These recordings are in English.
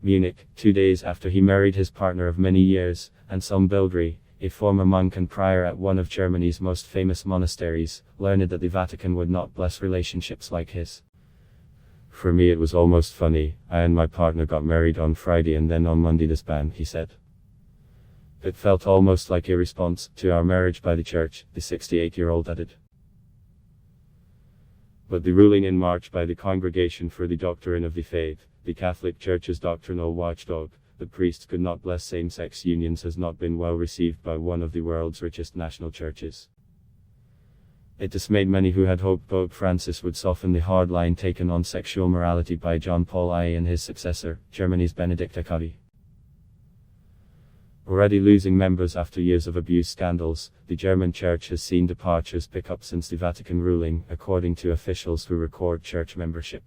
Munich, 2 days after he married his partner of many years, Anselm Bilgri, a former monk and prior at one of Germany's most famous monasteries, learned that the Vatican would not bless relationships like his. "For me it was almost funny. I and my partner got married on Friday and then on Monday disbanded," he said. "It felt almost like a response to our marriage by the church," the 68-year-old added. But the ruling in March by the Congregation for the Doctrine of the Faith, the Catholic Church's doctrinal watchdog, that priests could not bless same-sex unions has not been well received by one of the world's richest national churches. It dismayed many who had hoped Pope Francis would soften the hard line taken on sexual morality by John Paul I and his successor, Germany's Benedict XVI. Already losing members after years of abuse scandals, the German church has seen departures pick up since the Vatican ruling, according to officials who record church membership.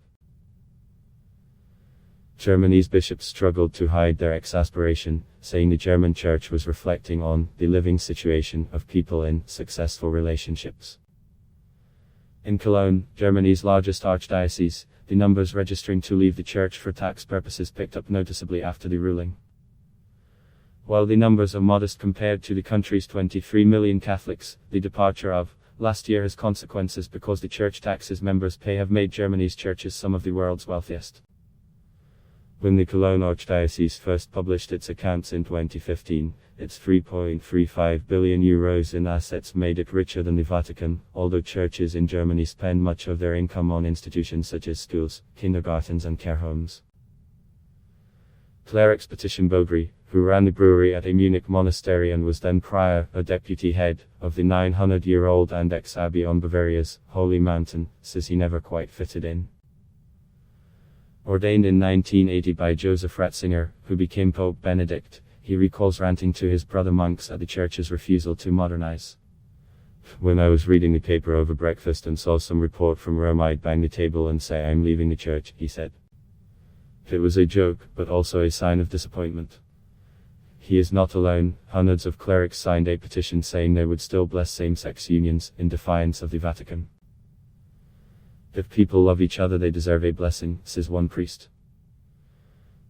Germany's bishops struggled to hide their exasperation, saying the German church was reflecting on the living situation of people in successful relationships. In Cologne, Germany's largest archdiocese, the numbers registering to leave the church for tax purposes picked up noticeably after the ruling. While the numbers are modest compared to the country's 23 million Catholics, the departure of last year has consequences because the church taxes members pay have made Germany's churches some of the world's wealthiest. When the Cologne Archdiocese first published its accounts in 2015, its €3.35 billion in assets made it richer than the Vatican, although churches in Germany spend much of their income on institutions such as schools, kindergartens and care homes. Clerics petitioned Bilgri, who ran the brewery at a Munich monastery and was then prior, a deputy head, of the 900-year-old Andex Abbey on Bavaria's Holy Mountain, says he never quite fitted in. Ordained in 1980 by Joseph Ratzinger, who became Pope Benedict, he recalls ranting to his brother monks at the church's refusal to modernize. "When I was reading the paper over breakfast and saw some report from Rome, I'd bang the table and say I'm leaving the church," he said. It was a joke, but also a sign of disappointment. He is not alone. Hundreds of clerics signed a petition saying they would still bless same-sex unions, in defiance of the Vatican. "If people love each other they deserve a blessing," says one priest.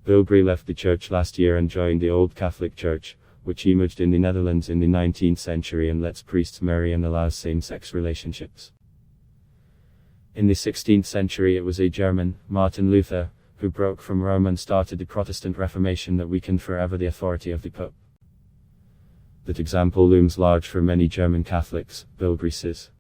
Bilgri left the church last year and joined the Old Catholic Church, which emerged in the Netherlands in the 19th century and lets priests marry and allows same-sex relationships. In the 16th century it was a German, Martin Luther, who broke from Rome and started the Protestant Reformation that weakened forever the authority of the Pope. That example looms large for many German Catholics, Bilgri says.